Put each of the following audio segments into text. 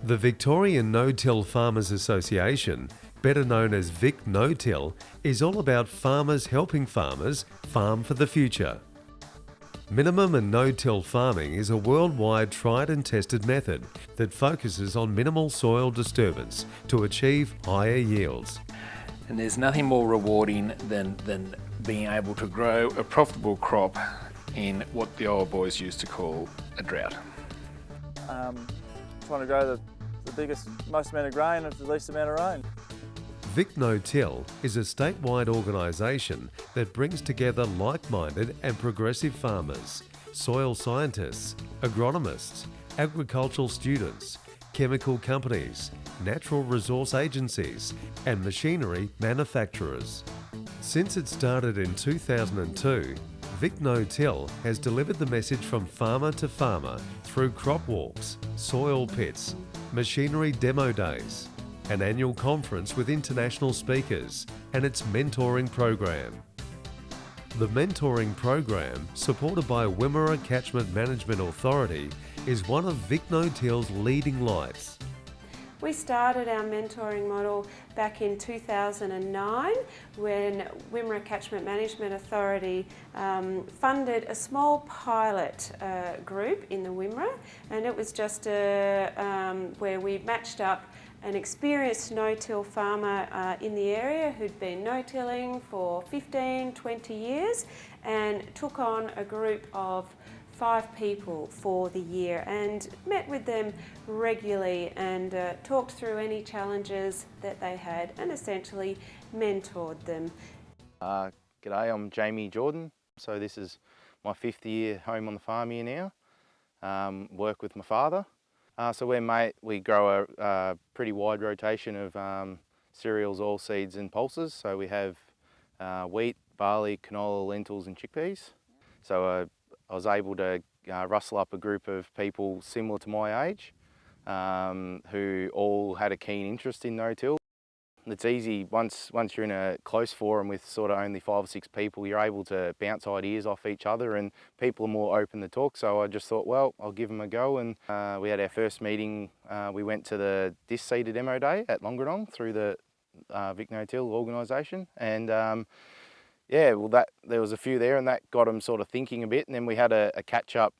The Victorian No-Till Farmers Association, better known as Vic No-Till, is all about farmers helping farmers farm for the future. Minimum and no-till farming is a worldwide tried and tested method that focuses on minimal soil disturbance to achieve higher yields. And there's nothing more rewarding than being able to grow a profitable crop in what the old boys used to call a drought. Trying to grow the biggest, most amount of grain at the least amount of rain. Vic No-Till is a statewide organisation that brings together like-minded and progressive farmers, soil scientists, agronomists, agricultural students, chemical companies, natural resource agencies and machinery manufacturers. Since it started in 2002, Vic No-Till has delivered the message from farmer to farmer through crop walks, soil pits, machinery demo days, an annual conference with international speakers, and its mentoring program. The mentoring program, supported by Wimmera Catchment Management Authority, is one of Vic No-Till's leading lights. We started our mentoring model back in 2009 when Wimmera Catchment Management Authority funded a small pilot group in the Wimmera, and it was just where we matched up an experienced no-till farmer in the area who'd been no-tilling for 15, 20 years and took on a group of 5 people for the year and met with them regularly and talked through any challenges that they had and essentially mentored them. G'day, I'm Jamie Jordan. So this is my 5th year home on the farm here now. Work with my father. So we grow a pretty wide rotation of cereals, oilseeds and pulses. So we have wheat, barley, canola, lentils and chickpeas. So I was able to rustle up a group of people similar to my age who all had a keen interest in no-till. It's easy, once you're in a close forum with sort of only 5 or 6 people, you're able to bounce ideas off each other and people are more open to talk. So I just thought, well, I'll give them a go. And we had our first meeting. We went to the disc seeder demo day at Longrenong through the Vic No-Till organisation. And yeah, well, there was a few there and that got them sort of thinking a bit. And then we had a catch-up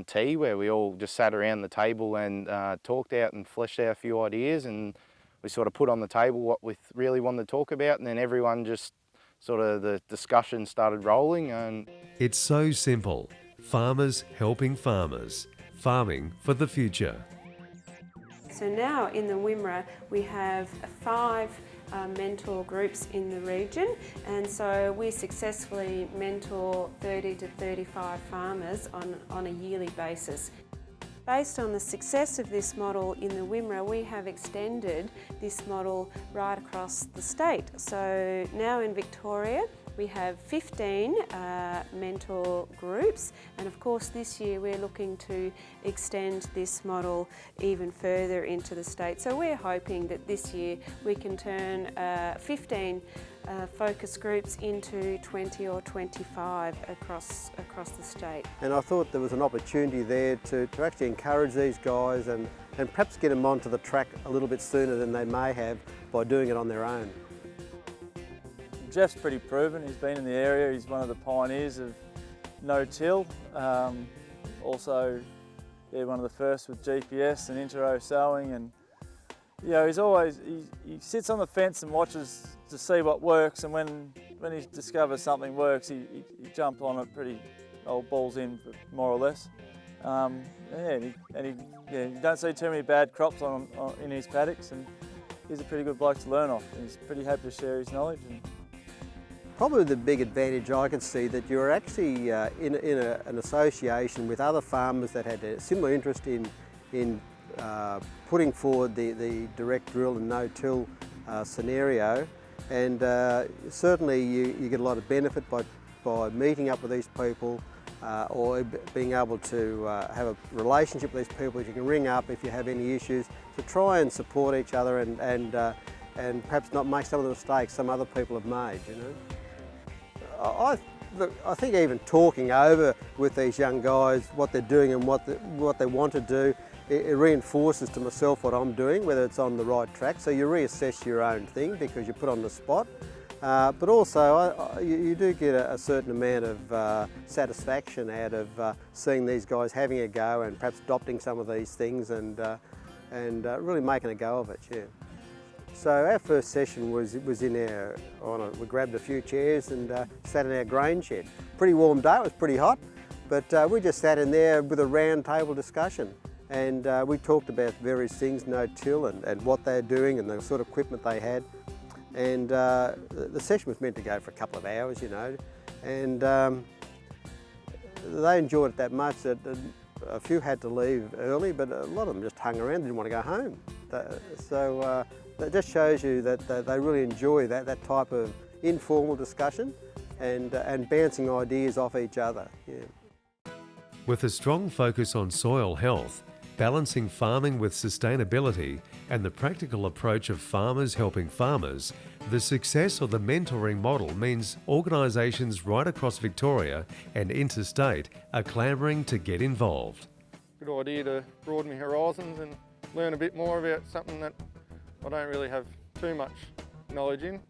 tea where we all just sat around the table and talked out and fleshed out a few ideas, and we sort of put on the table what we really wanted to talk about, and then everyone just sort of, the discussion started rolling. And it's so simple. Farmers helping farmers. Farming for the future. So now in the Wimmera we have 5 mentor groups in the region, and so we successfully mentor 30 to 35 farmers on a yearly basis. Based on the success of this model in the Wimmera, we have extended this model right across the state. So now in Victoria we have 15 mentor groups, and of course this year we're looking to extend this model even further into the state. So we're hoping that this year we can turn 15 focus groups into 20 or 25 across the state. And I thought there was an opportunity there to actually encourage these guys and perhaps get them onto the track a little bit sooner than they may have by doing it on their own. Jeff's pretty proven. He's been in the area. He's one of the pioneers of no-till. Also, one of the first with GPS and inter-row sowing. And you know, he sits on the fence and watches to see what works. And when he discovers something works, he jumps on it pretty old balls in, more or less. You don't see too many bad crops in his paddocks, and he's a pretty good bloke to learn off. And he's pretty happy to share his knowledge. Probably the big advantage I can see that you're actually in an association with other farmers that had a similar interest in putting forward the direct drill and no-till scenario, and certainly you get a lot of benefit by meeting up with these people or being able to have a relationship with these people that you can ring up if you have any issues, to try and support each other and perhaps not make some of the mistakes some other people have made, you know. I think even talking over with these young guys what they're doing and what they want to do, it reinforces to myself what I'm doing, whether it's on the right track. So you reassess your own thing because you're put on the spot. But also you do get a certain amount of satisfaction out of seeing these guys having a go and perhaps adopting some of these things and really making a go of it, yeah. So our first session was in our, we grabbed a few chairs and sat in our grain shed. Pretty warm day, it was pretty hot, but we just sat in there with a round table discussion. And we talked about various things, no-till and what they're doing and the sort of equipment they had. And the session was meant to go for a couple of hours, you know, and they enjoyed it that much that a few had to leave early, but a lot of them just hung around, didn't want to go home. So that just shows you that they really enjoy that type of informal discussion and bouncing ideas off each other. Yeah. With a strong focus on soil health, balancing farming with sustainability and the practical approach of farmers helping farmers, the success of the mentoring model means organisations right across Victoria and interstate are clamouring to get involved. Good idea to broaden my horizons and learn a bit more about something that I don't really have too much knowledge in.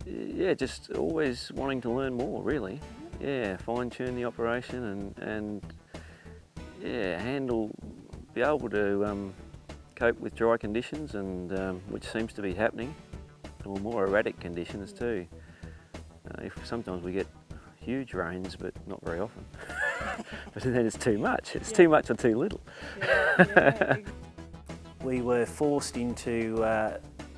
Yeah, just always wanting to learn more, really. Yeah, fine-tune the operation and yeah, be able to cope with dry conditions, and which seems to be happening, or more erratic conditions too. Sometimes we get huge rains, but not very often. But then it's too much. It's too much or too little. Yeah. We were forced into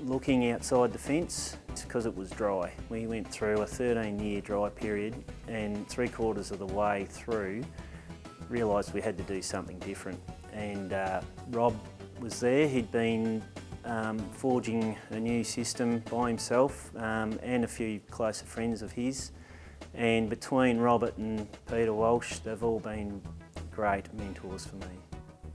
looking outside the fence because it was dry. We went through a 13-year dry period, and 3/4 of the way through realised we had to do something different. And Rob was there. He'd been forging a new system by himself and a few closer friends of his. And between Robert and Peter Walsh, they've all been great mentors for me.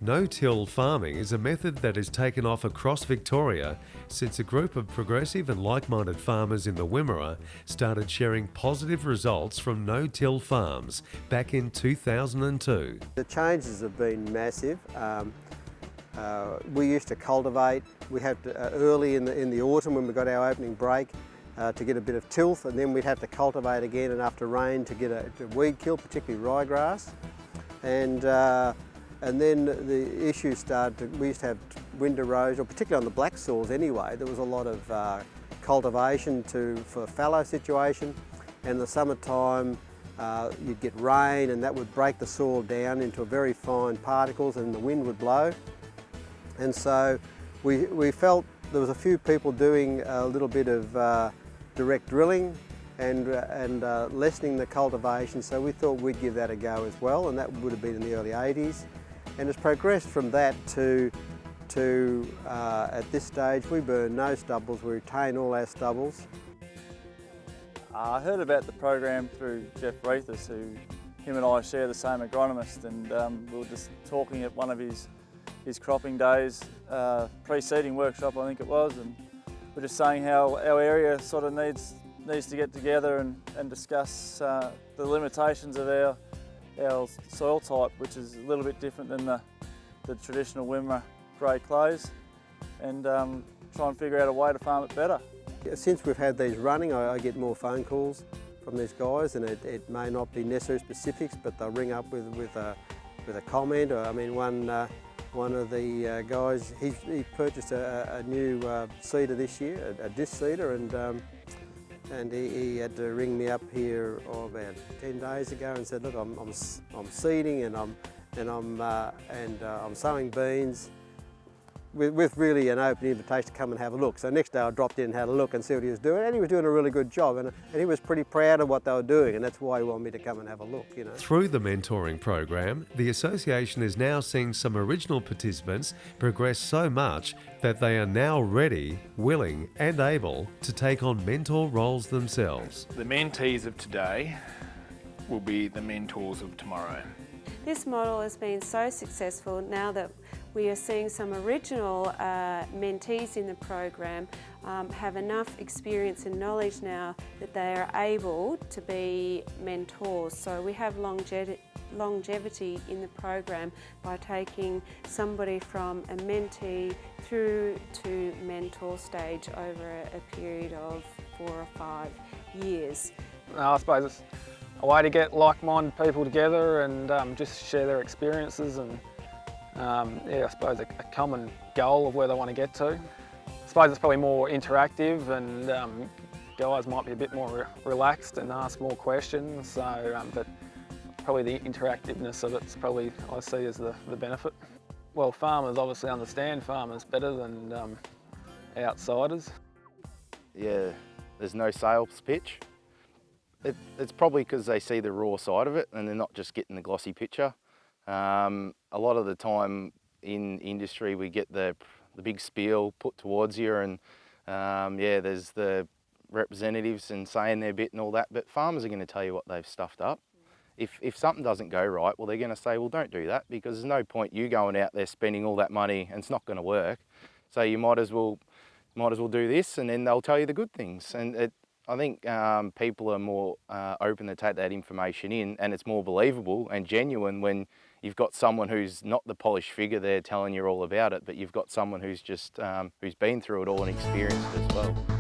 No-till farming is a method that has taken off across Victoria since a group of progressive and like-minded farmers in the Wimmera started sharing positive results from no-till farms back in 2002. The changes have been massive. We used to cultivate. We had to, early in the autumn when we got our opening break to get a bit of tilth, and then we'd have to cultivate again and after rain to get a weed kill, particularly ryegrass. And then the issue started, we used to have wind erosion, particularly on the black soils anyway. There was a lot of cultivation for fallow situation. And in the summertime, you'd get rain and that would break the soil down into very fine particles and the wind would blow. And so we felt there was a few people doing a little bit of direct drilling and lessening the cultivation, so we thought we'd give that a go as well, and that would have been in the early 80s. And it's progressed from that to at this stage we burn no stubbles, we retain all our stubbles. I heard about the program through Jeff Reethers, him and I share the same agronomist, and we were just talking at one of his cropping days, pre-seeding workshop I think it was, and we're just saying how our area sort of needs to get together and discuss the limitations of our soil type, which is a little bit different than the traditional Wimmera grey clays, and try and figure out a way to farm it better. Since we've had these running, I get more phone calls from these guys, and it may not be necessary specifics, but they'll ring up with a comment. Or, I mean, one of the guys, he purchased a new seeder this year, a disc seeder, and he had to ring me up here about 10 days ago and said, look, I'm seeding and I'm sowing beans, with really an open invitation to come and have a look. So next day I dropped in and had a look and see what he was doing, and he was doing a really good job, and he was pretty proud of what they were doing, and that's why he wanted me to come and have a look, you know. Through the mentoring program, the association is now seeing some original participants progress so much that they are now ready, willing and able to take on mentor roles themselves. The mentees of today will be the mentors of tomorrow. This model has been so successful now that we are seeing some original mentees in the program have enough experience and knowledge now that they are able to be mentors. So we have longevity in the program by taking somebody from a mentee through to mentor stage over a period of 4 or 5 years. I suppose it's a way to get like-minded people together and just share their experiences and yeah, I suppose a common goal of where they want to get to. I suppose it's probably more interactive and guys might be a bit more relaxed and ask more questions, so, but probably the interactiveness of it's probably I see as the benefit. Well, farmers obviously understand farmers better than outsiders. Yeah, there's no sales pitch. It's probably because they see the raw side of it and they're not just getting the glossy picture. A lot of the time in industry we get the big spiel put towards you and yeah, there's the representatives and saying their bit and all that, but farmers are going to tell you what they've stuffed up. If something doesn't go right, well, they're going to say, well, don't do that, because there's no point you going out there spending all that money and it's not going to work. So you might as well do this, and then they'll tell you the good things. And I think people are more open to take that information in, and it's more believable and genuine when you've got someone who's not the polished figure there telling you all about it, but you've got someone who's just who's been through it all and experienced it as well.